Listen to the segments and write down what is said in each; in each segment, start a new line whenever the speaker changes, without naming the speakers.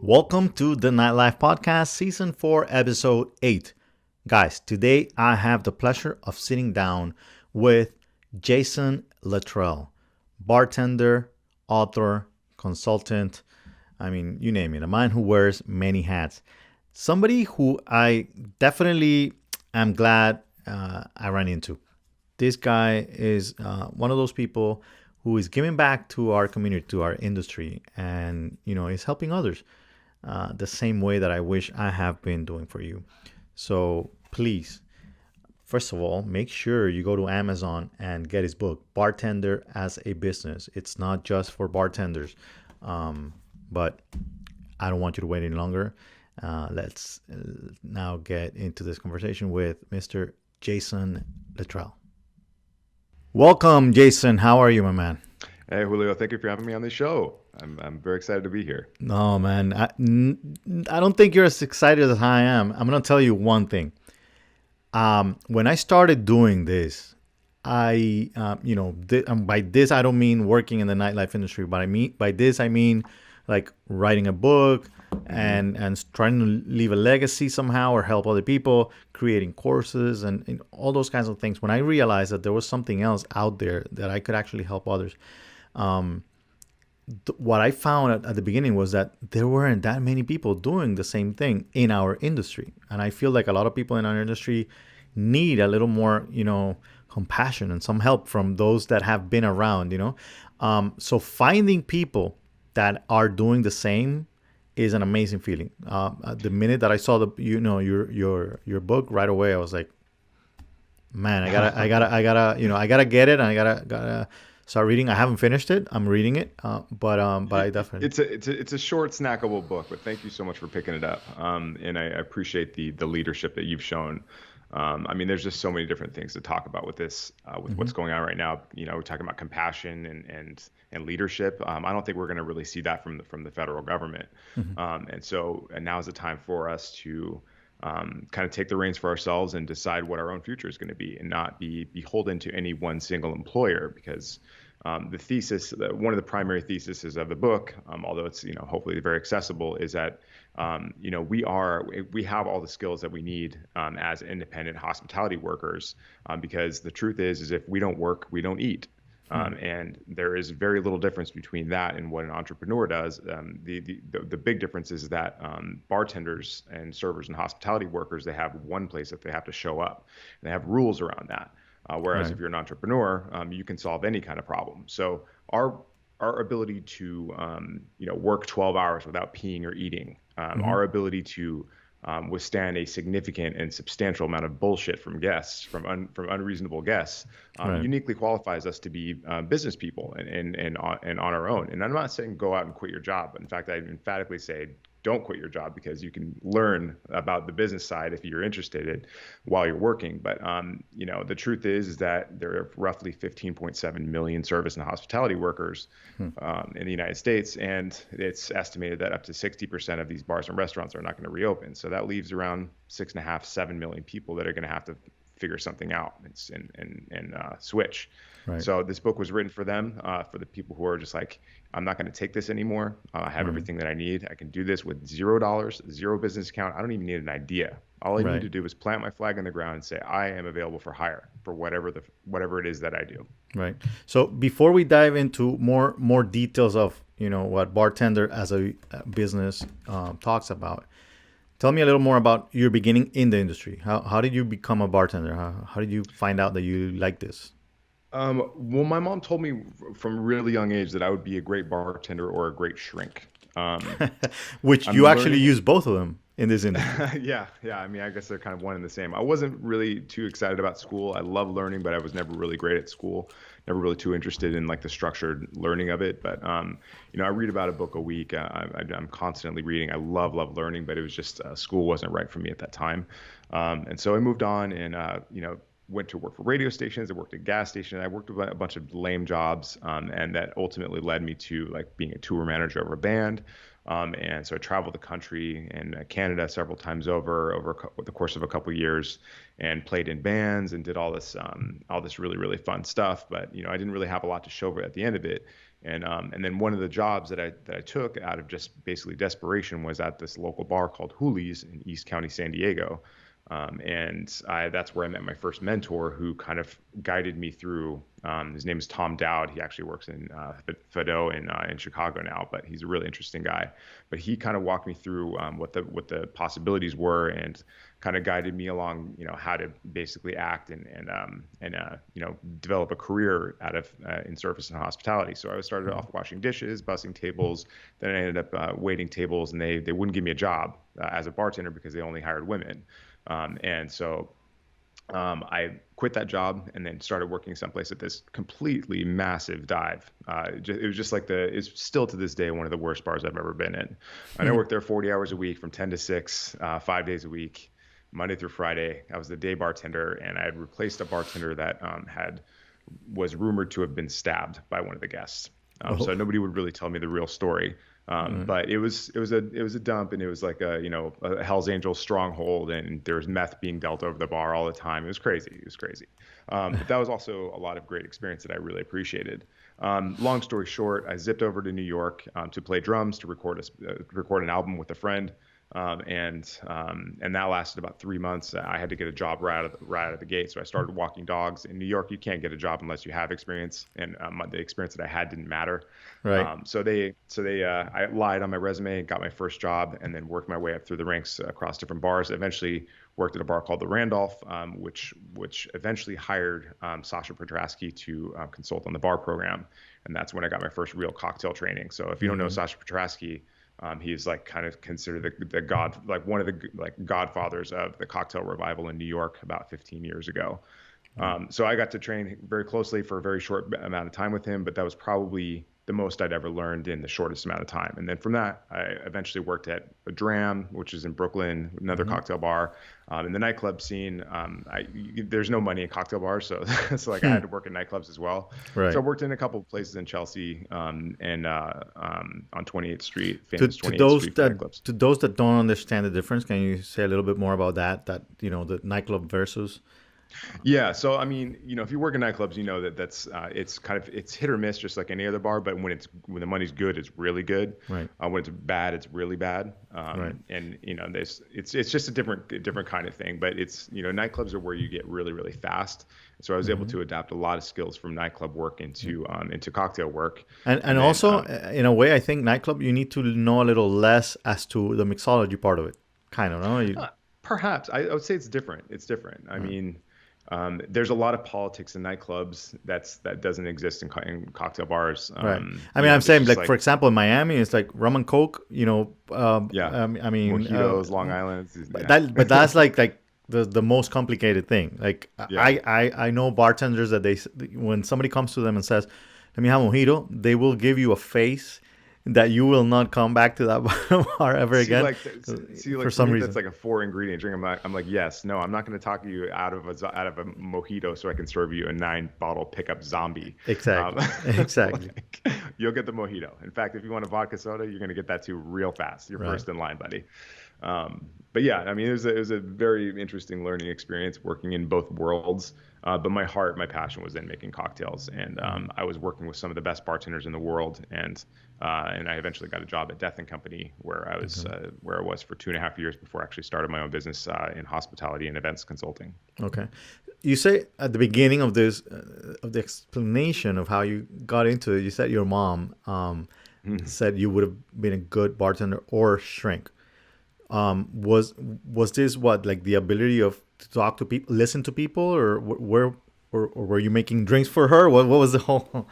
Welcome to the Nightlife Podcast, Season 4, Episode 8. Guys, today I have the pleasure of sitting down with Jason Luttrell, bartender, author, consultant, you name it, a man who wears many hats. Somebody who I definitely am glad I ran into. This guy is one of those people who is giving back to our community, to our industry, and is helping others the same way that I wish I have been doing for you. So please, first of all, make sure you go to Amazon and get his book, Bartender as a Business. It's not just for bartenders, but I don't want you to wait any longer. Let's now get into this conversation with Mr. Jason Luttrell. Welcome, Jason. How are you, my man?
Hey, Julio, thank you for having me on the show. I'm very excited to be here.
No, man. I don't think you're as excited as I am. I'm going to tell you one thing. When I started doing this, by this, I don't mean working in the nightlife industry, but I mean like writing a book and trying to leave a legacy somehow or help other people, creating courses and all those kinds of things. When I realized that there was something else out there that I could actually help others, what I found at the beginning was that there weren't that many people doing the same thing in our industry. And I feel like a lot of people in our industry need a little more, compassion and some help from those that have been around, So finding people that are doing the same is an amazing feeling. The minute that I saw your book right away, I was like, man, I gotta get it, and I gotta start reading. I haven't finished it. I'm reading it, but I definitely.
It's a short, snackable book, but thank you so much for picking it up. And I appreciate the leadership that you've shown. There's just so many different things to talk about with this, with what's going on right now. We're talking about compassion and leadership. I don't think we're going to really see that from the federal government. And now is the time for us to kind of take the reins for ourselves and decide what our own future is going to be, and not be beholden to any one single employer. Because the thesis, one of the primary theses of the book, although it's hopefully very accessible, is that we have all the skills that we need as independent hospitality workers, because the truth is if we don't work, we don't eat. And there is very little difference between that and what an entrepreneur does. The big difference is that bartenders and servers and hospitality workers, they have one place that they have to show up, and they have rules around that. Whereas if you're an entrepreneur, you can solve any kind of problem. So our ability to work 12 hours without peeing or eating, our ability to withstand a significant and substantial amount of bullshit from guests, from unreasonable guests, uniquely qualifies us to be business people and on our own. And I'm not saying go out and quit your job, but in fact, I emphatically say don't quit your job, because you can learn about the business side if you're interested in while you're working. But the truth is that there are roughly 15.7 million service and hospitality workers in the United States, and it's estimated that up to 60% of these bars and restaurants are not going to reopen. So that leaves around 6.5, 7 million people that are going to have to figure something out and switch.
Right.
So this book was written for them, for the people who are just like, I'm not going to take this anymore. I have everything that I need. I can do this with $0, zero business account. I don't even need an idea. All I need to do is plant my flag in the ground and say, I am available for hire for whatever it is that I do.
Right. So before we dive into more details of what Bartender as a business talks about, tell me a little more about your beginning in the industry. How did you become a bartender? How did you find out that you like this?
Well, my mom told me from a really young age that I would be a great bartender or a great shrink.
Which you actually use both of them in this industry.
Yeah. I guess they're kind of one and the same. I wasn't really too excited about school. I love learning, but I was never really great at school. Never really too interested in like the structured learning of it. But I read about a book a week. I'm constantly reading. I love learning, but it was just school wasn't right for me at that time. And so I moved on and went to work for radio stations. I worked at gas stations. I worked a bunch of lame jobs, and that ultimately led me to like being a tour manager of a band. And so I traveled the country and Canada several times over the course of a couple of years, and played in bands and did all this really, really fun stuff. But I didn't really have a lot to show for it at the end of it. And then one of the jobs that I took out of just basically desperation was at this local bar called Hooley's in East County, San Diego. That's where I met my first mentor, who kind of guided me through. His name is Tom Dowd. He actually works in Fado in Chicago now, but he's a really interesting guy. But he kind of walked me through what the possibilities were, and kind of guided me along, how to basically act and develop a career out of in service and hospitality. So I started off washing dishes, bussing tables. Then I ended up waiting tables, and they wouldn't give me a job as a bartender because they only hired women. I quit that job and then started working someplace at this completely massive dive. It was just like it's still to this day one of the worst bars I've ever been in. And I worked there 40 hours a week from 10 to 6, 5 days a week, Monday through Friday. I was the day bartender, and I had replaced a bartender that was rumored to have been stabbed by one of the guests. So nobody would really tell me the real story. But it was a dump, and it was like a Hell's Angels stronghold, and there was meth being dealt over the bar all the time. It was crazy. But that was also a lot of great experience that I really appreciated. Long story short, I zipped over to New York to play drums, to record an album with a friend. And that lasted about 3 months. I had to get a job right out of the gate. So I started walking dogs. In New York, you can't get a job unless you have experience, and the experience that I had didn't matter.
Right.
I lied on my resume and got my first job, and then worked my way up through the ranks across different bars. Eventually worked at a bar called the Randolph, which eventually hired Sasha Petrasky to consult on the bar program. And that's when I got my first real cocktail training. So if you don't know Sasha Petrasky, he's like kind of considered the god, like one of the godfathers of the cocktail revival in New York about 15 years ago. So I got to train very closely for a very short amount of time with him, but that was probably the most I'd ever learned in the shortest amount of time. And then from that, I eventually worked at a Dram, which is in Brooklyn, another cocktail bar. In the nightclub scene, there's no money in cocktail bars, so it's like I had to work in nightclubs as well.
Right.
So I worked in a couple of places in Chelsea, and on 28th Street, famous 28th Street nightclubs.
To those that don't understand the difference, can you say a little bit more about that the nightclub versus?
Yeah. So, I mean, if you work in nightclubs, it's hit or miss, just like any other bar. But when the money's good, it's really good.
Right.
When it's bad, it's really bad.
Right.
And it's just a different kind of thing. But it's, nightclubs are where you get really, really fast. So I was able to adapt a lot of skills from nightclub work into cocktail work.
And also, in a way, I think nightclub, you need to know a little less as to the mixology part of it. Kind of, no?
Perhaps. I would say it's different. I mean, there's a lot of politics in nightclubs that doesn't exist in cocktail bars.
Right. I mean, I'm saying, like, for example, in Miami, it's like rum and coke. I mean,
mojitos, Long Island.
But that's like the most complicated thing. Like, I know bartenders that when somebody comes to them and says, "Let me have a mojito," they will give you a face that you will not come back to that bar ever again.
For some reason, that's like a 4-ingredient drink. I'm like, yes, no, I'm not going to talk you out of a mojito so I can serve you a 9-bottle pickup zombie.
Exactly. Exactly.
You'll get the mojito. In fact, if you want a vodka soda, you're going to get that too real fast. You're first in line, buddy. But yeah, I mean, it was a very interesting learning experience working in both worlds. But my passion was in making cocktails, and I was working with some of the best bartenders in the world, and I eventually got a job at Death & Company, where I was for 2.5 years before I actually started my own business in hospitality and events consulting.
Okay, you say at the beginning of this of the explanation of how you got into it, you said your mom said you would have been a good bartender or shrink. Was this like the ability to talk to people, listen to people, or were you making drinks for her? What was the whole?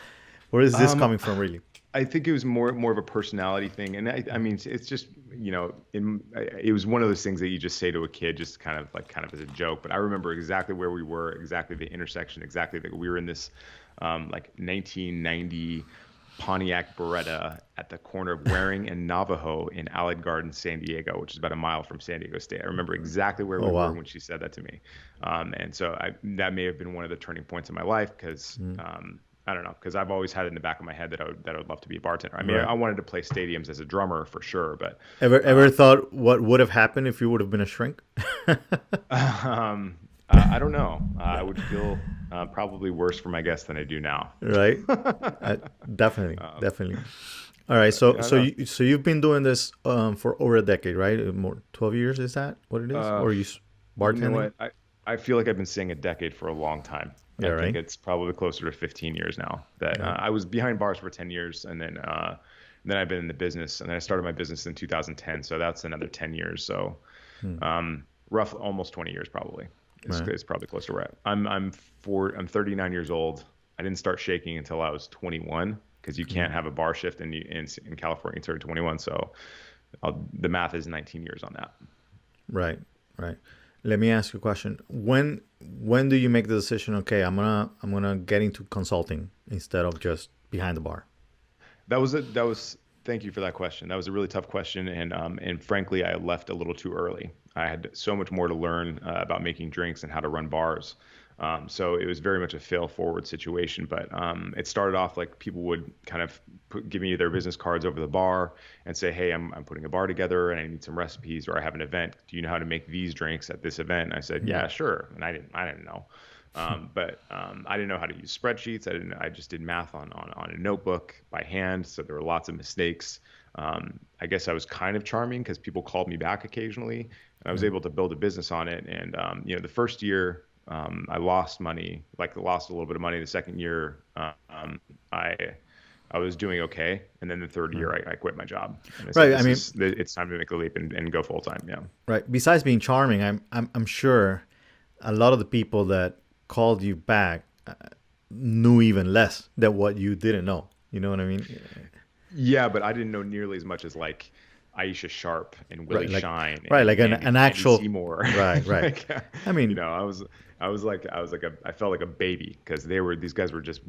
Where is this coming from, really?
I think it was more of a personality thing, and I mean, it's just it was one of those things that you just say to a kid, just kind of as a joke. But I remember exactly where we were, exactly the intersection, exactly that we were in this 1990 Pontiac Beretta at the corner of Waring and Navajo in Allied Gardens, San Diego, which is about a mile from San Diego State. I remember exactly where we were when she said that to me. And so that may have been one of the turning points in my life, because I don't know, because I've always had it in the back of my head that I would love to be a bartender. I mean, I wanted to play stadiums as a drummer for sure, but
ever thought what would have happened if you would have been a shrink?
I don't know. I would feel probably worse for my guests than I do now.
Right? Uh, definitely,
Um,
definitely. All right, so
I don't know.
you've been doing this for over a decade, right? More 12 years, is that what it is?
Uh,
Or
you know
bartending?
what? I feel like I've been saying a decade for a long time.
Yeah,
I think
right.
it's probably closer to 15 years now. That
Right.
I was behind bars for 10 years, and then I've been in the business, and then I started my business in 2010. So that's another 10 years. So
Hmm.
rough, almost 20 years probably.
Right.
It's probably close to where I'm 39 years old. I didn't start shaking until I was 21 because you can't have a bar shift in California until you're 21. So the math is 19 years on that.
Right. Right. Let me ask you a question. When do you make the decision? Okay, I'm gonna get into consulting instead of just behind the bar.
Thank you for that question. That was a really tough question, and frankly, I left a little too early. I had so much more to learn about making drinks and how to run bars. So it was very much a fail forward situation. But it started off like people would kind of give me their business cards over the bar and say, "Hey, I'm putting a bar together and I need some recipes, or I have an event. Do you know how to make these drinks at this event?" And I said,
Hmm.
"Yeah, sure." And I didn't know. But I didn't know how to use spreadsheets. I just did math on a notebook by hand. So there were lots of mistakes. I guess I was kind of charming because people called me back occasionally, and I was
Right.
able to build a business on it. And the first year I lost money, like lost a little bit of money. The second year I I was doing okay, and then the third
Right.
year I quit my job, and I said,
Right. I mean,
it's time to make the leap and go full time. Yeah.
right. Besides being charming, I'm sure a lot of the people that called you back knew even less than what you didn't know. You know what I mean?
Yeah, but I didn't know nearly as much as like Aisha Sharp and Willie
Right.
Shine
Right.
and
Like an
Andy
actual.
Seymour.
Right. Right.
Like,
I mean,
I was like I felt like a baby because these guys were just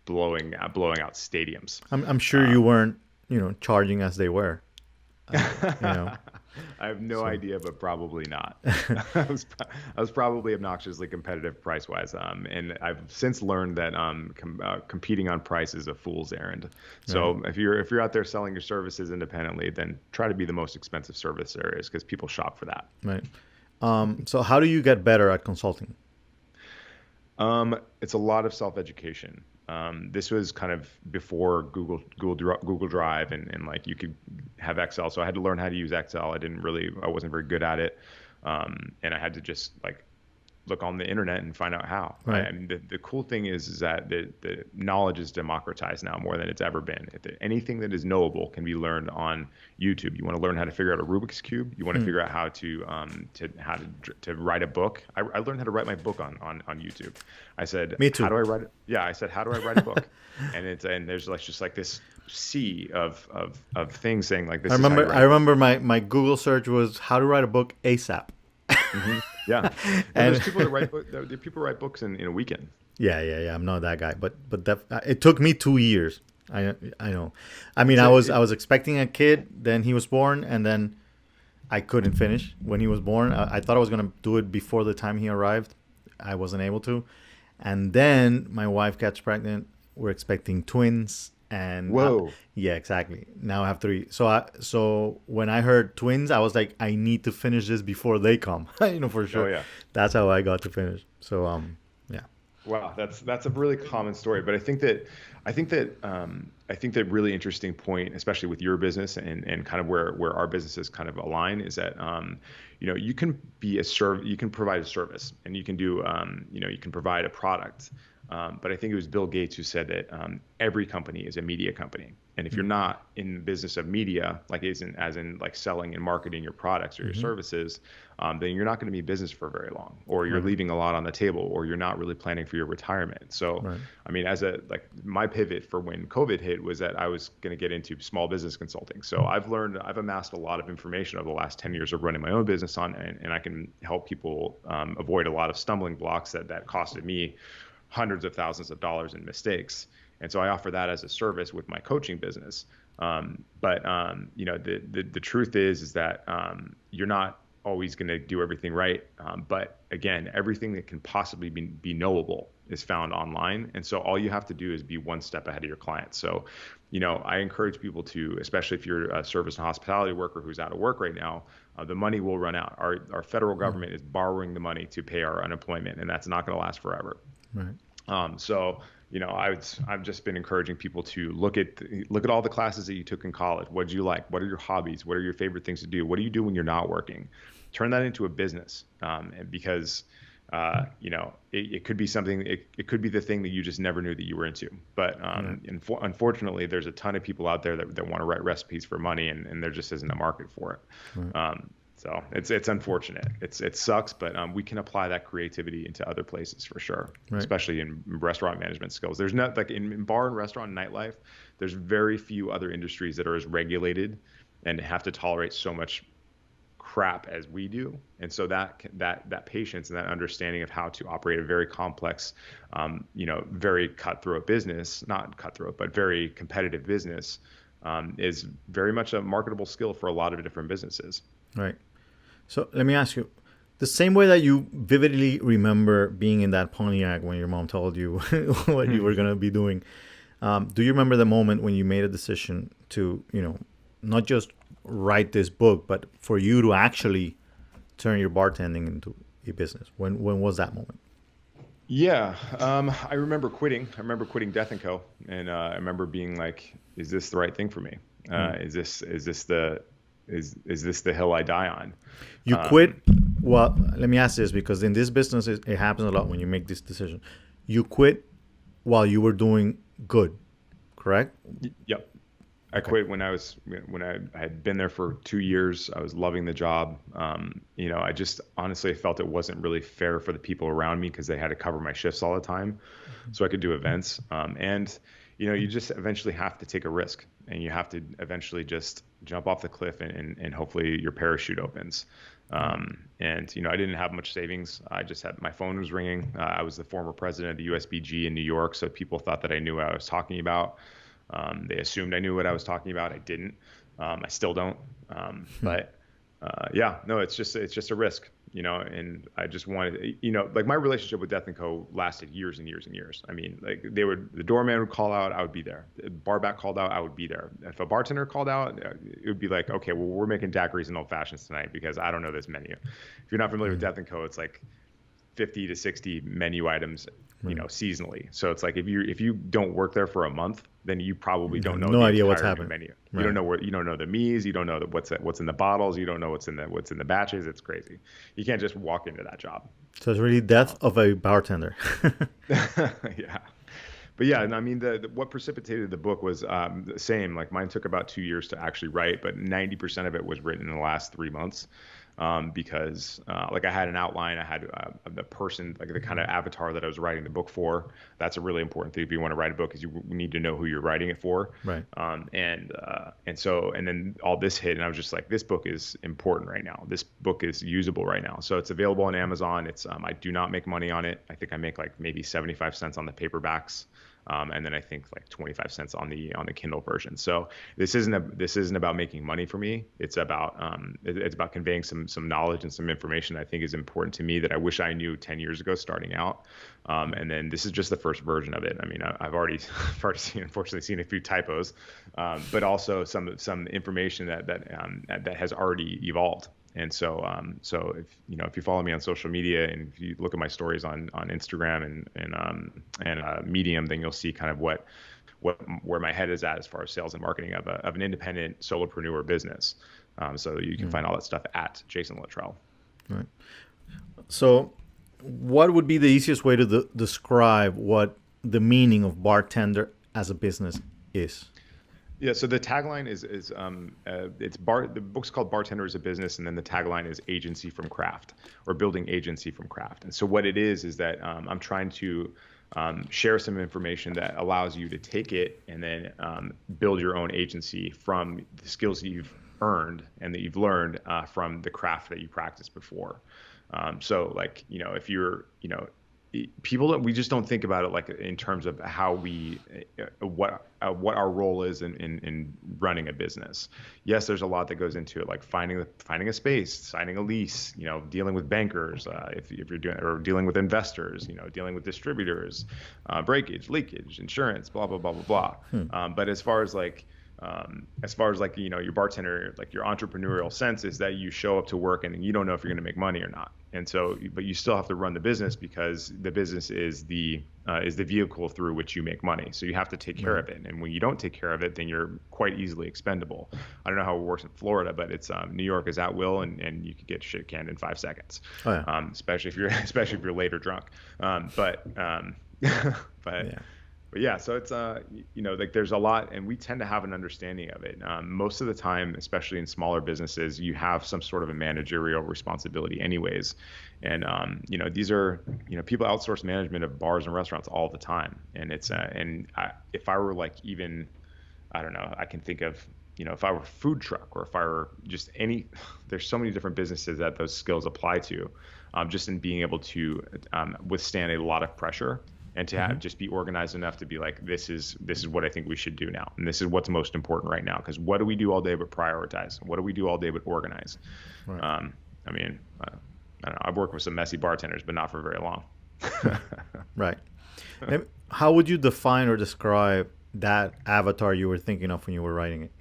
blowing out stadiums.
I'm sure you
Um,
weren't, charging as they were. You know.
I have no
So.
idea, but probably not. I was probably obnoxiously competitive price wise. And I've since learned that competing on price is a fool's errand.
Right.
So if you're out there selling your services independently, then try to be the most expensive service there is because people shop for that.
Right. So how do you get better at consulting?
It's a lot of self-education. This was kind of before Google Drive and like you could have Excel. So I had to learn how to use Excel. I wasn't very good at it. And I had to just like look on the internet and find out how.
Right.
I mean, the cool thing is that the knowledge is democratized now more than it's ever been. Anything that is knowable can be learned on YouTube. You want to learn how to figure out a Rubik's cube. You want to
Hmm.
figure out how to write a book. I learned how to write my book on YouTube. I said,
Me
how
too.
do I write it? Yeah, I said, how do I write a book? And there's like just like this sea of things saying like
I
this is how you
remember. I
write a book.
remember my Google search was how to write a book ASAP.
Yeah, and there's
And
people that write there are people who write books in a weekend.
yeah. I'm not that guy, but it took me 2 years. I know. I mean,
It's
I was expecting a kid, then he was born, and then I couldn't finish when he was born. I thought I was gonna do it before the time he arrived. I wasn't able to, and then my wife gets pregnant. We're expecting twins, and
Whoa.
yeah, exactly. Now I have three. So when I heard twins, I was like, I need to finish this before they come. For
Oh
sure.
yeah.
That's how I got to finish. So yeah.
Wow, that's a really common story, but I think that really interesting point, especially with your business and kind of where our businesses kind of align, is that you can you can provide a service, and you can do you can provide a product, but I think it was Bill Gates who said that every company is a media company, and if you're not in the business of media, like as in like selling and marketing your products or your
Mm-hmm.
services, then you're not going to be in business for very long, or you're
Right.
leaving a lot on the table, or you're not really planning for your retirement. So,
Right.
I mean, my pivot for when COVID hit was that I was going to get into small business consulting. So I've amassed a lot of information over the last 10 years of running my own business and I can help people avoid a lot of stumbling blocks that costed me hundreds of thousands of dollars in mistakes. And so I offer that as a service with my coaching business. But the truth is that you're not always going to do everything right. But again, everything that can possibly be knowable is found online. And so all you have to do is be one step ahead of your clients. So, I encourage people to, especially if you're a service and hospitality worker who's out of work right now, the money will run out. Our federal government is borrowing the money to pay our unemployment, and that's not going to last forever.
Right.
So, I've just been encouraging people to look at all the classes that you took in college. What did you like? What are your hobbies? What are your favorite things to do? What do you do when you're not working? Turn that into a business, and because it could be something. It could be the thing that you just never knew that you were into. But unfortunately, there's a ton of people out there that want to write recipes for money, and there just isn't a market for it.
Right.
So it's unfortunate. It sucks, but we can apply that creativity into other places for sure,
Right.
especially in restaurant management skills. There's not like in bar and restaurant and nightlife. There's very few other industries that are as regulated and have to tolerate so much crap as we do. And so that patience and that understanding of how to operate a very complex, very cutthroat business, not cutthroat, but very competitive business, is very much a marketable skill for a lot of different businesses.
Right. So let me ask you, the same way that you vividly remember being in that Pontiac when your mom told you what you were going to be doing, do you remember the moment when you made a decision to, not just write this book, but for you to actually turn your bartending into a business? When was that moment?
Yeah, I remember quitting. I remember quitting Death & Co. And I remember being like, is this the right thing for me? Is this the hill I die on?
You quit. Well, let me ask this, because in this business, it happens a lot when you make this decision. You quit while you were doing good, correct?
Yep. I quit when I had been there for 2 years. I was loving the job. I just honestly felt it wasn't really fair for the people around me because they had to cover my shifts all the time, so I could do events. You just eventually have to take a risk, and you have to eventually just jump off the cliff and hopefully your parachute opens. I didn't have much savings. I just had, my phone was ringing. I was the former president of the USBG in New York, so people thought that I knew what I was talking about. They assumed I knew what I was talking about. I didn't. I still don't. It's just a risk, and I just wanted, like my relationship with Death & Co. lasted years and years and years. I mean, like the doorman would call out, I would be there. The barback called out, I would be there. If a bartender called out, it would be like, okay, well, we're making daiquiris and old fashions tonight because I don't know this menu. If you're not familiar with Death & Co., it's like 50 to 60 menu items, seasonally. So it's like if you don't work there for a month, then you probably don't know
no idea what's happening.
Menu.
Right.
You don't know you don't know the me's, you don't know what's in the bottles, you don't know what's in the batches. It's crazy. You can't just walk into that job.
So it's really death of a bartender.
Yeah. But yeah, and I mean, what precipitated the book was the same. Like mine took about 2 years to actually write, but 90% of it was written in the last 3 months. Because I had an outline, I had the person, like the kind of avatar that I was writing the book for. That's a really important thing if you want to write a book, is you need to know who you're writing it for.
Right.
And then all this hit, and I was just like, this book is important right now. This book is usable right now. So it's available on Amazon. It's I do not make money on it. I think I make like maybe 75 cents on the paperbacks. And then I think like 25 cents on the Kindle version. So this isn't about making money for me. It's about conveying some knowledge and some information that I think is important to me that I wish I knew 10 years ago starting out. And then this is just the first version of it. I mean, I've already unfortunately seen a few typos, but also some information that has already evolved. And so if you follow me on social media and if you look at my stories on Instagram and Medium, then you'll see kind of where my head is at as far as sales and marketing of an independent solopreneur business. So you can find all that stuff at Jason Luttrell.
Right. So what would be the easiest way to describe what the meaning of bartender as a business is?
Yeah, so the tagline is the book's called Bartender as a Business, and then the tagline is agency from craft, or building agency from craft. And so what it is that I'm trying to share some information that allows you to take it and then build your own agency from the skills that you've earned and that you've learned from the craft that you practiced before. So like, if you're, we just don't think about it like in terms of how what our role is in running a business. Yes, there's a lot that goes into it, like finding a space, signing a lease, dealing with bankers, if you're doing, or dealing with investors, dealing with distributors, breakage, leakage, insurance, blah blah blah blah blah. But as far as like your bartender, like your entrepreneurial sense is that you show up to work and you don't know if you're going to make money or not. And so, but you still have to run the business because the business is the vehicle through which you make money. So you have to take care of it. And when you don't take care of it, then you're quite easily expendable. I don't know how it works in Florida, but it's New York is at will, and you could get shit canned in 5 seconds. Oh, yeah. Especially if you're late or drunk. But yeah. But yeah, so it's like there's a lot, and we tend to have an understanding of it. Most of the time, especially in smaller businesses, you have some sort of a managerial responsibility, anyways. And these are people outsource management of bars and restaurants all the time. And it's if I were like even, I don't know, I can think of if I were a food truck or if I were just there's so many different businesses that those skills apply to, just in being able to withstand a lot of pressure. And to have just be organized enough to be like, this is what I think we should do now, and this is what's most important right now. Because what do we do all day but prioritize? What do we do all day but organize? Right. I don't know. I've worked with some messy bartenders, but not for very long.
Right. How would you define or describe that avatar you were thinking of when you were writing it?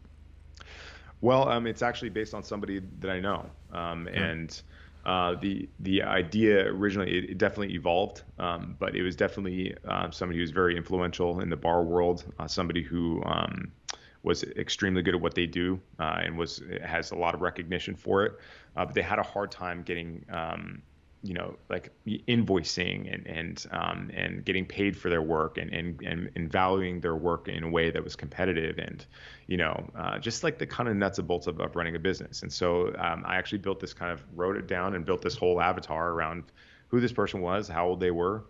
Well, it's actually based on somebody that I know, and. The idea originally, it definitely evolved, but it was definitely somebody who was very influential in the bar world, somebody who was extremely good at what they do, and has a lot of recognition for it. But they had a hard time getting like invoicing and getting paid for their work and valuing their work in a way that was competitive and just like the kind of nuts and bolts of running a business. And so I actually wrote it down and built this whole avatar around who this person was, how old they were,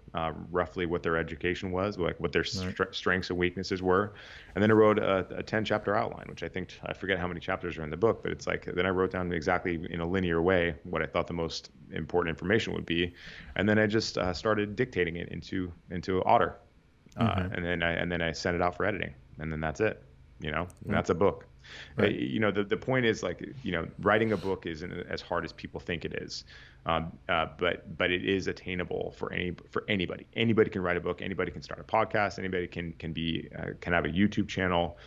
roughly what their education was, like what their strengths and weaknesses were. And then I wrote a 10-chapter outline, which I forget how many chapters are in the book, but it's like, then I wrote down exactly in a linear way what I thought the most important information would be. And then I just started dictating it into Otter. And then I sent it out for editing, and then that's it, and that's a book. Right. The point is, like, writing a book isn't as hard as people think it is. But it is attainable for anybody. Anybody can write a book. Anybody can start a podcast. Anybody can have a YouTube channel.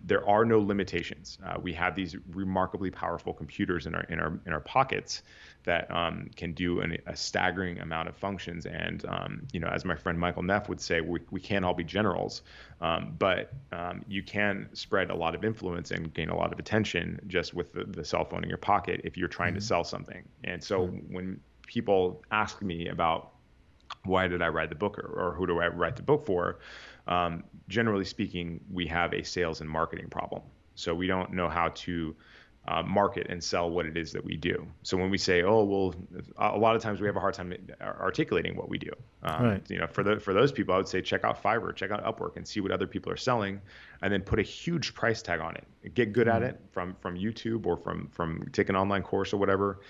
There are no limitations. We have these remarkably powerful computers in our pockets that can do a staggering amount of functions. And as my friend Michael Neff would say, we can't all be generals, but you can spread a lot of influence and gain a lot of attention just with the cell phone in your pocket if you're trying to sell something. And so when people ask me about why did I write the book, or who do I write the book for, generally speaking, we have a sales and marketing problem. So we don't know how to market and sell what it is that we do. So when we say, oh, well, a lot of times we have a hard time articulating what we do. Right. For those people, I would say check out Fiverr, check out Upwork, and see what other people are selling, and then put a huge price tag on it. Get good at it from YouTube or from take an online course or whatever.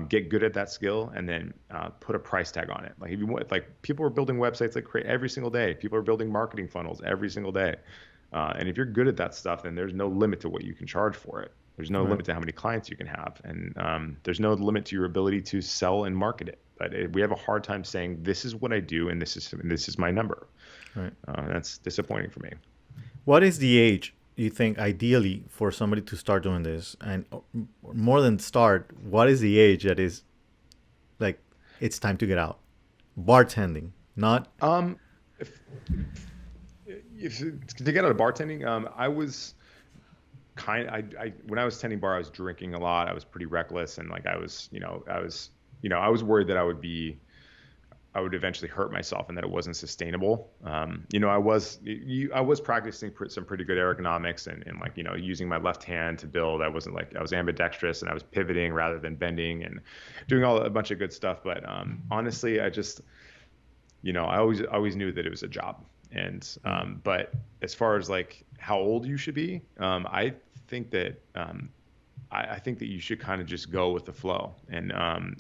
Get good at that skill, and then put a price tag on it. Like if you want, like people are building websites like every single day. People are building marketing funnels every single day. And if you're good at that stuff, then there's no limit to what you can charge for it. There's no limit to how many clients you can have, and there's no limit to your ability to sell and market it. But we have a hard time saying this is what I do and this is my number. Right. That's disappointing for me.
What is the age you think ideally for somebody to start doing this? And more than start, what is the age that is like it's time to get out? Bartending, not.
If to get out of bartending, I was. When I was tending bar, I was drinking a lot. I was pretty reckless, and like I was worried that I would eventually hurt myself and that it wasn't sustainable. I was practicing some pretty good ergonomics and like, using my left hand to build. I was ambidextrous, and I was pivoting rather than bending and doing a bunch of good stuff. But honestly, I just, I always knew that it was a job. And but as far as like how old you should be, I think that you should kind of just go with the flow. And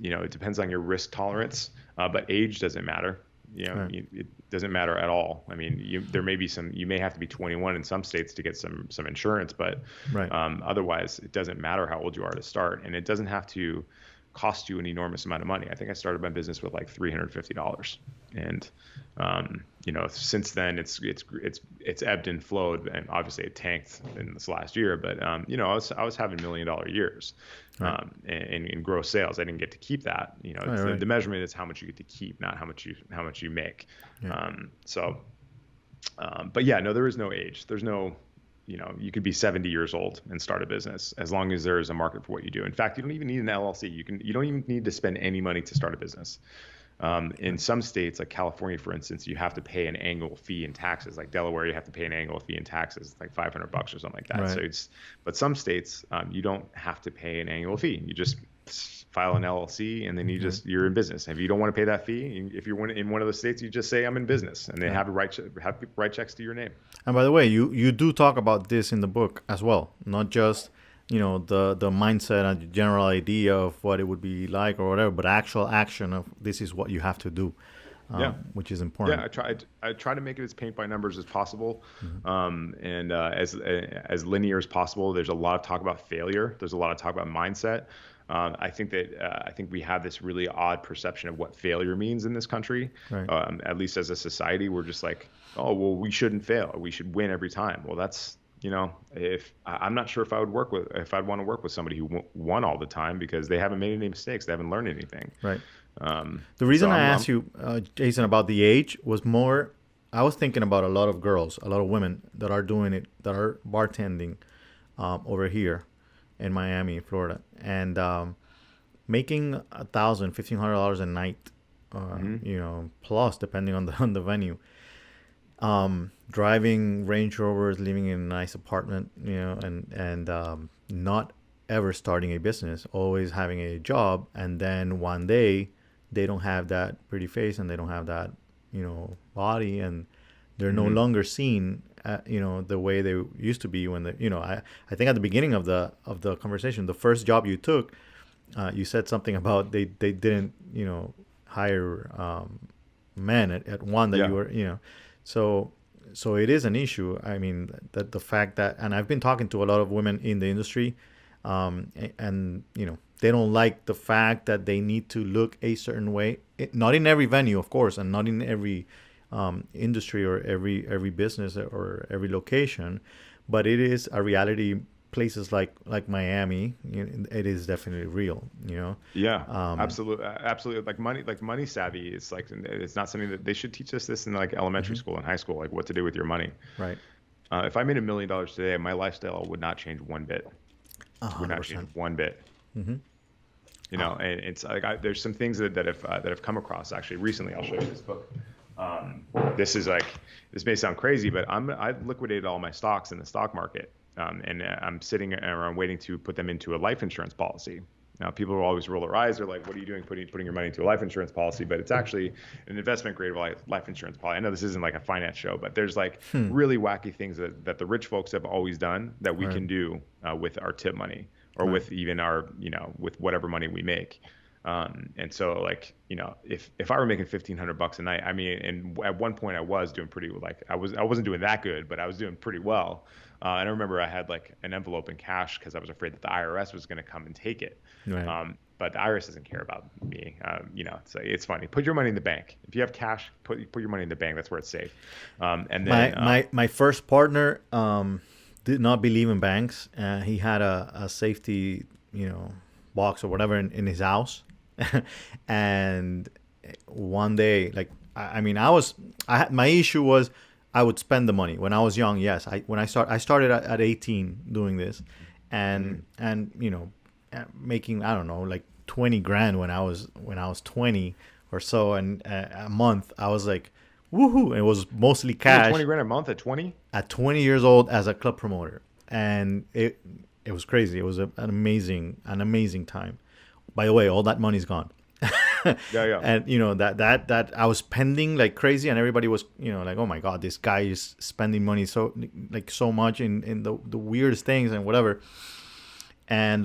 it depends on your risk tolerance, but age doesn't matter.
Right.
it doesn't matter at all. I mean, there may be you may have to be 21 in some states to get some insurance, but
Right.
otherwise it doesn't matter how old you are to start, and it doesn't have to cost you an enormous amount of money. I think I started my business with like $350, and since then it's ebbed and flowed, and obviously it tanked in this last year. But I was having $1 million years,
Right.
in gross sales. I didn't get to keep that. It's
Right.
the measurement is how much you get to keep, not how much you make.
Yeah.
But yeah, no, there is no age. There's no, you could be 70 years old and start a business as long as there is a market for what you do. In fact, you don't even need an LLC. You don't even need to spend any money to start a business. In some states, like California, for instance, you have to pay an annual fee in taxes. Like Delaware, you have to pay an annual fee in taxes, like $500 or something like that.
Right.
So but some states, you don't have to pay an annual fee. You just file an LLC, and then you're in business. If you don't want to pay that fee, if you're in one of those states, you just say I'm in business, and they have to write checks to your name.
And by the way, you do talk about this in the book as well, not just the mindset and the general idea of what it would be like or whatever, but actual action of this is what you have to do, which is important.
Yeah, I try to make it as paint by numbers as possible, and as linear as possible. There's a lot of talk about failure. There's a lot of talk about mindset. I think we have this really odd perception of what failure means in this country.
Right.
At least as a society, we're just like, oh, well, we shouldn't fail. We should win every time. Well, that's, if I'm not sure if I'd want to work with somebody who won all the time, because they haven't made any mistakes. They haven't learned anything.
Right. The reason
so
I asked you, Jason, about the age was more, I was thinking about a lot of girls, a lot of women that are doing it, that are bartending over here in Miami, Florida, and making $1,000, $1,500 a night, plus depending on the venue. Driving Range Rovers, living in a nice apartment, and not ever starting a business, always having a job, and then one day they don't have that pretty face and they don't have that, body, and they're no longer seen, the way they used to be when I think at the beginning of the conversation, the first job you took, you said something about they didn't, hire men at one that you were, so it is an issue. I mean, that the fact that, and I've been talking to a lot of women in the industry, and they don't like the fact that they need to look a certain way. Not in every venue, of course, and not in every industry or every business or every location, but it is a reality. Places like Miami, it is definitely real.
Yeah, absolutely. Like money savvy. It's not something that they should teach us this in like elementary school and high school, like what to do with your money.
Right.
If I made $1 million today, my lifestyle would not change one bit.
100%.
Would not change one bit. And it's like there's some things that have come across actually recently. I'll show you this book. This may sound crazy, but I've liquidated all my stocks in the stock market. And I'm sitting around waiting to put them into a life insurance policy. Now, people will always roll their eyes. They're like, what are you doing putting your money into a life insurance policy? But it's actually an investment grade life insurance policy. I know this isn't like a finance show, but there's like really wacky things that the rich folks have always done that we can do with our tip money or with even our, with whatever money we make. And so like, if I were making $1,500 a night, I mean, and at one point I was doing pretty, like I wasn't doing that good, but I was doing pretty well. And I remember I had like an envelope in cash because I was afraid that the IRS was going to come and take it.
Right.
But the IRS doesn't care about me. It's funny. Put your money in the bank. If you have cash, put your money in the bank. That's where it's safe. And then
my first partner did not believe in banks. He had a safety, box or whatever in his house. And one day, like, my issue was I would spend the money when I was young. Yes. I started at 18 doing this and making, I don't know, like 20 grand when I was 20 or so. And a month I was like, woohoo. It was mostly cash.
20 grand a month at 20?
At 20 years old as a club promoter. And it was crazy. It was an amazing time. By the way, all that money's gone.
Yeah.
And that I was spending like crazy, and everybody was like, oh my god, this guy is spending money so much in the weirdest things and whatever. And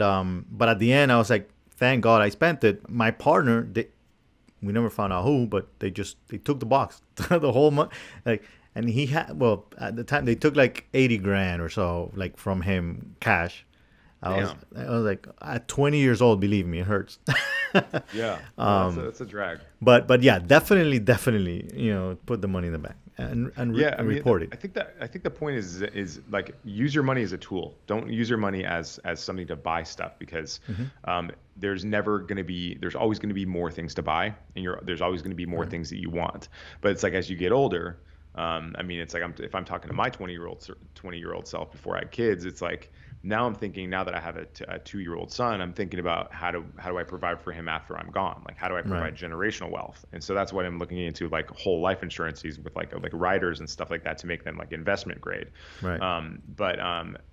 but at the end I was like, thank God I spent it. My partner, we never found out who, but they took the box, the whole month. Like, and he had, well, at the time they took like 80 grand or so, like from him cash. I was like, at 20 years old, believe me, it hurts.
Yeah, that's a drag.
But yeah, definitely, put the money in the bank and report it.
I think the point is like, use your money as a tool. Don't use your money as something to buy stuff, because there's always going to be more things to buy, and there's always going to be more things that you want. But it's like, as you get older, it's like, if I'm talking to my 20-year-old self before I had kids, it's like, now I'm thinking, now that I have a 2-year-old son, I'm thinking about how do I provide for him after I'm gone? Like, how do I provide generational wealth? And so that's what I'm looking into, like whole life insurances with like riders and stuff like that, to make them like investment grade.
Right.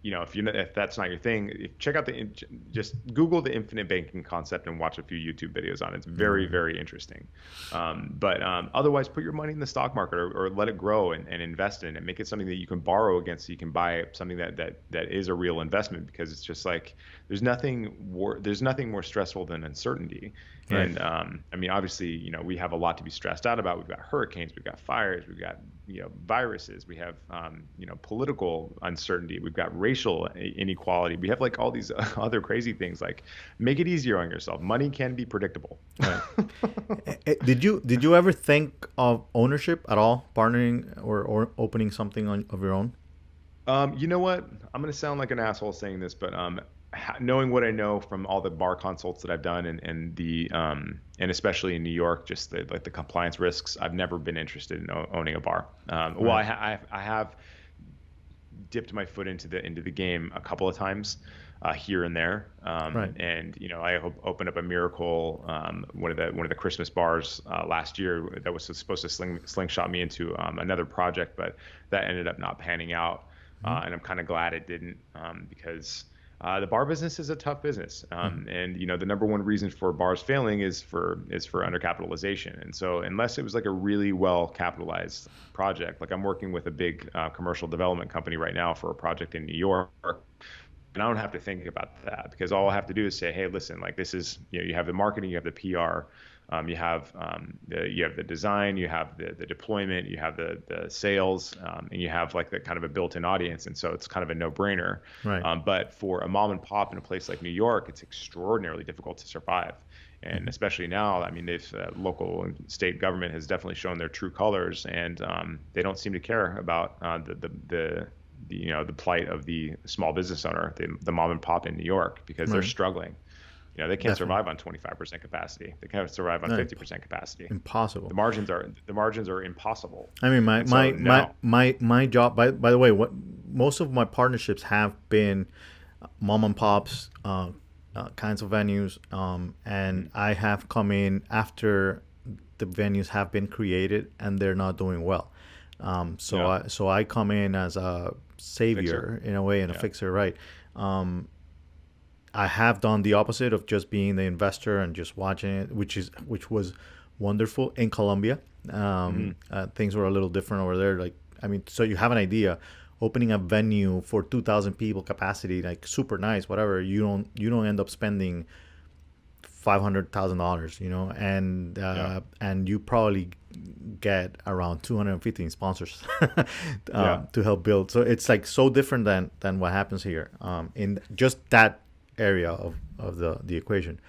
If that's not your thing, check out just Google the infinite banking concept and watch a few YouTube videos on it. It's very, very interesting. Otherwise, put your money in the stock market, or let it grow and invest in it. Make it something that you can borrow against, so you can buy something that is a real investment, because it's just like, there's nothing more stressful than uncertainty.
Right.
And obviously, we have a lot to be stressed out about. We've got hurricanes, we've got fires, we've got viruses, we have political uncertainty, we've got racial inequality, we have like all these other crazy things. Like, make it easier on yourself. Money can be predictable.
Right. Did you ever think of ownership at all, partnering or opening something of your own?
You know what? I'm going to sound like an asshole saying this, but knowing what I know from all the bar consults that I've done, and especially in New York, just the compliance risks, I've never been interested in owning a bar. Well, I have dipped my foot into the game a couple of times, here and there. And I opened up a Miracle, one of the Christmas bars last year, that was supposed to slingshot me into another project, but that ended up not panning out. And I'm kind of glad it didn't, because the bar business is a tough business. And the number one reason for bars failing is for undercapitalization. And so unless it was like a really well capitalized project, like I'm working with a big commercial development company right now for a project in New York, and I don't have to think about that, because all I have to do is say, hey, listen, like, this is, you have the marketing, you have the PR, you have the design, you have the deployment, you have the sales, and you have like the kind of a built-in audience. And so it's kind of a no-brainer.
Right.
But for a mom and pop in a place like New York, it's extraordinarily difficult to survive. And especially now, they've local and state government has definitely shown their true colors, and they don't seem to care about the plight of the small business owner, the mom and pop in New York, because they're struggling. They can't survive on 25% capacity. They can't survive on 50% capacity.
Impossible.
The margins are impossible.
My job. By the way, most of my partnerships have been mom and pops, kinds of venues, and I have come in after the venues have been created and they're not doing well. So I come in as a savior in a way, and a fixer, right? I have done the opposite of just being the investor and just watching it, which was wonderful in Colombia. Things were a little different over there. So you have an idea, opening a venue for 2,000 people capacity, like super nice, whatever. You don't end up spending $500,000, and you probably get around 215 sponsors to help build. So it's like so different than what happens here, in just that area of the equation.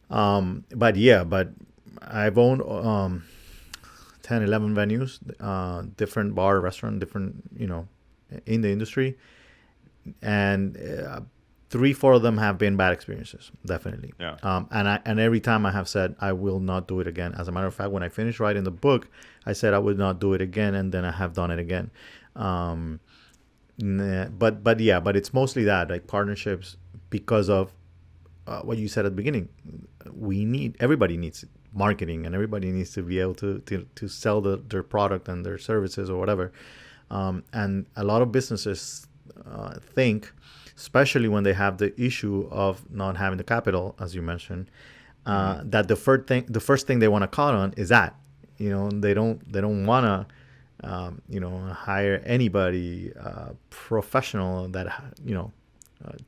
But I've owned 10, 11 venues, different bar, restaurant, different, in the industry, and 3-4 of them have been bad experiences, definitely. And every time I have said I will not do it again. As a matter of fact, when I finished writing the book, I said I would not do it again, and then I have done it again. But it's mostly that, like, partnerships, because of what you said at the beginning. Everybody needs marketing, and everybody needs to be able to sell their product and their services or whatever. And a lot of businesses think, especially when they have the issue of not having the capital, as you mentioned, that the first thing they want to cut on is that. They don't want to hire anybody professional that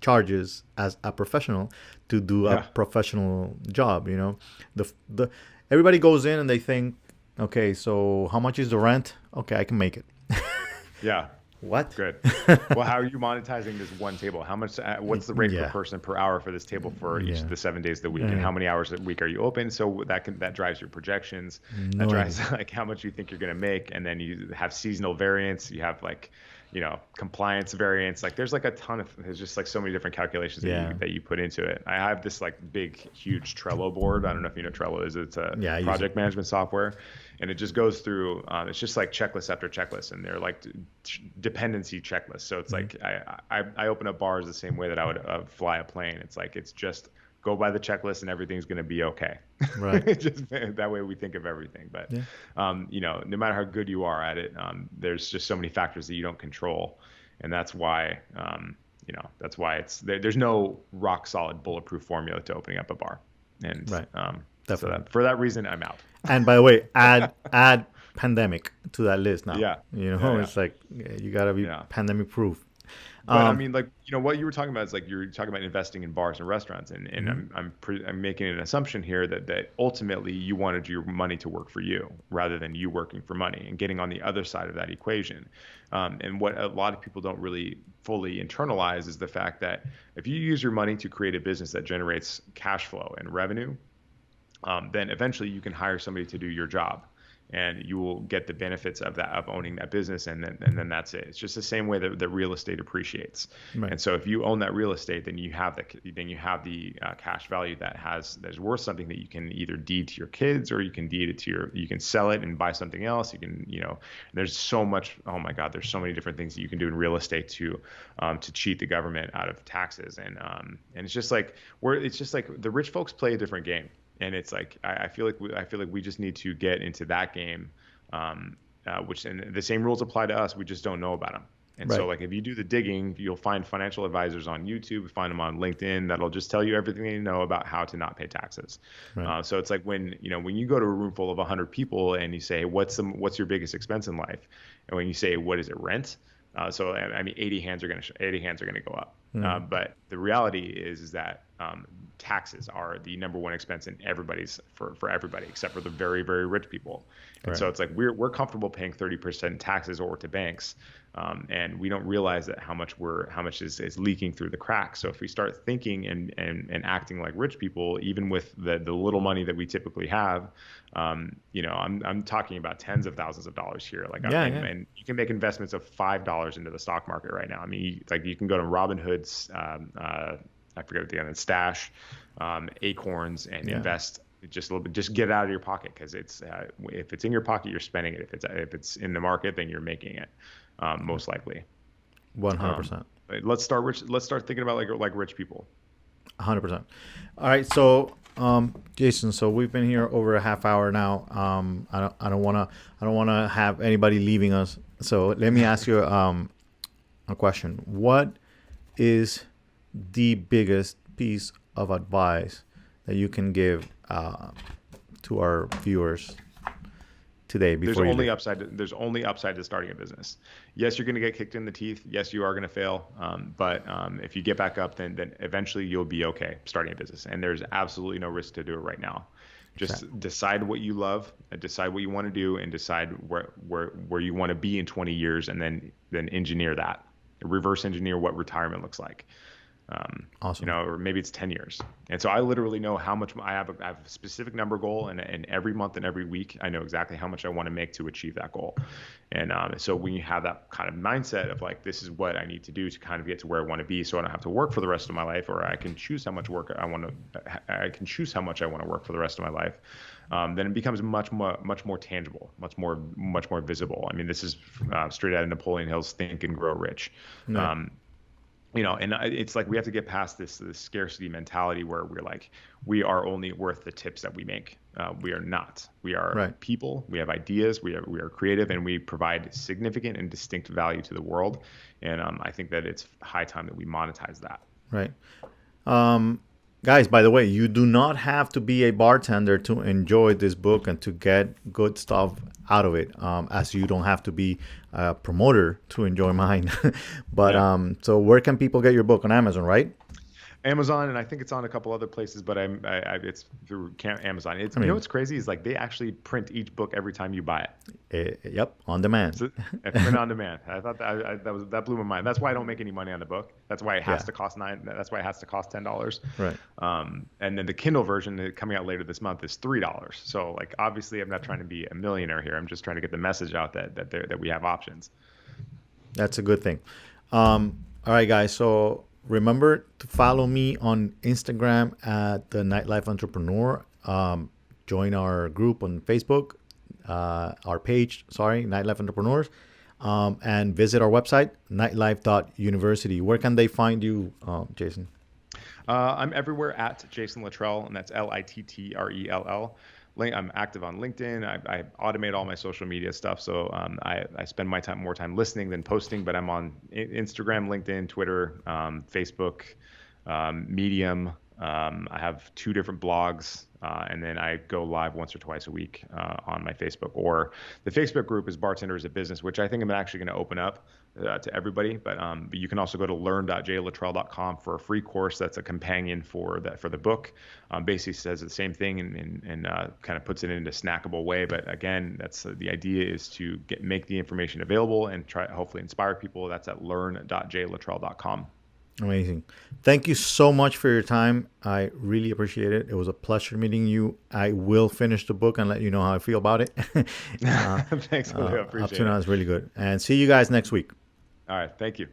charges as a professional to do a professional job. everybody goes in and they think, okay, so how much is the rent? Okay, I can make it.
Yeah.
What?
Good. Well, how are you monetizing this one table? How much? What's the rate per person per hour for this table for each of the 7 days of the week? And how many hours a week are you open? So that drives your projections. That drives like how much you think you're going to make, and then you have seasonal variance. You have like, compliance variance. Like there's like a ton of, there's just like so many different calculations that you put into it. I have this like big, huge Trello board. I don't know if you know Trello is. It's a project management software, and it just goes through, it's just like checklist after checklist, and they're like dependency checklists. So it's like, I open up bars the same way that I would fly a plane. It's like, it's just go by the checklist and everything's going to be okay. Right. Just that way we think of everything. But, no matter how good you are at it, there's just so many factors that you don't control. And that's why, that's why there's no rock solid bulletproof formula to opening up a bar. And so for that reason, I'm out.
And by the way, add pandemic to that list now.
Yeah.
It's like, you got to be pandemic proof.
But I mean, like, what you were talking about is like, you're talking about investing in bars and restaurants, and I'm making an assumption here that ultimately you wanted your money to work for you rather than you working for money and getting on the other side of that equation. And what a lot of people don't really fully internalize is the fact that if you use your money to create a business that generates cash flow and revenue, then eventually you can hire somebody to do your job. And you will get the benefits of owning that business, and then that's it. It's just the same way that real estate appreciates. Right. And so if you own that real estate, then you have the cash value that's worth something that you can either deed to your kids, or you can deed it you can sell it and buy something else. You can there's so much. Oh my God, there's so many different things that you can do in real estate to cheat the government out of taxes, and it's just like the rich folks play a different game. And it's like I feel like we just need to get into that game, which and the same rules apply to us. We just don't know about them. And so like if you do the digging, you'll find financial advisors on YouTube, find them on LinkedIn that'll just tell you everything you know about how to not pay taxes. Right. So it's like when you go to a room full of 100 people and you say, what's your biggest expense in life? And when you say, what is it, rent? So I mean, 80 hands are going to go up. But the reality is that taxes are the number one expense in for everybody except for the very, very rich people. And so it's like we're comfortable paying 30% taxes or to banks, and we don't realize that how much is leaking through the cracks. So if we start thinking and acting like rich people, even with the little money that we typically have, I'm talking about tens of thousands of dollars here. And you can make investments of $5 into the stock market right now. I mean, you can go to Robinhood's, I forget what the other, Stash, Acorns, and invest just a little bit. Just get it out of your pocket, because it's if it's in your pocket, you're spending it. If it's in the market, then you're making it, most likely.
100%.
Let's start thinking about like rich people.
100%. All right, so Jason, so we've been here over a half hour now. I don't wanna have anybody leaving us. So let me ask you a question. What is the biggest piece of advice that you can give to our viewers today?
There's only upside to starting a business. Yes, you're going to get kicked in the teeth. Yes, you are going to fail. But if you get back up, then eventually you'll be okay starting a business. And there's absolutely no risk to do it right now. Just decide what you love, decide what you want to do, and decide where you want to be in 20 years, and then engineer that. Reverse engineer what retirement looks like.
Awesome.
Or maybe it's 10 years. And so I literally know how much I have a specific number goal, and every month and every week, I know exactly how much I want to make to achieve that goal. And so when you have that kind of mindset of like, this is what I need to do to kind of get to where I want to be, so I don't have to work for the rest of my life, or I can choose how much work I can choose how much I want to work for the rest of my life. Then it becomes much more tangible, much more visible. I mean, this is straight out of Napoleon Hill's Think and Grow Rich. Yeah. And it's like we have to get past this scarcity mentality where we're like, we are only worth the tips that we make. We are not. We are people. We have ideas. We are creative, and we provide significant and distinct value to the world. And I think that it's high time that we monetize that.
Right. Guys, by the way, you do not have to be a bartender to enjoy this book and to get good stuff out of it, as you don't have to be a promoter to enjoy mine. But so where can people get your book? On Amazon, right?
Amazon, and I think it's on a couple other places, but it's through Amazon. It's,
I mean,
you know what's crazy is like they actually print each book every time you buy it.
yep, on demand.
So, print on demand. I thought that blew my mind. That's why I don't make any money on the book. That's why it has to cost That's why it has to cost $10.
Right.
And then the Kindle version coming out later this month is $3. So like obviously I'm not trying to be a millionaire here. I'm just trying to get the message out that we have options.
That's a good thing. All right, guys. So remember to follow me on Instagram at the Nightlife Entrepreneur. Join our group on Facebook, our page, Nightlife Entrepreneurs, and visit our website, nightlife.university. Where can they find you, Jason?
I'm everywhere at Jason Luttrell, and that's Littrell. I'm active on LinkedIn. I automate all my social media stuff, so I spend more time listening than posting. But I'm on Instagram, LinkedIn, Twitter, Facebook, Medium. I have 2 different blogs, and then I go live once or twice a week on my Facebook. Or the Facebook group is Bartenders a Business, which I think I'm actually going to open up to everybody. But you can also go to learn.jluttrell.com for a free course that's a companion for the book. Basically says the same thing and kind of puts it in a snackable way. But again, that's the idea is to make the information available and try hopefully inspire people. That's at learn.jluttrell.com.
Amazing. Thank you so much for your time. I really appreciate it. It was a pleasure meeting you. I will finish the book and let you know how I feel about it.
Thanks, Julio. Appreciate
up to now
it.
is really good. And see you guys next week.
All right. Thank you.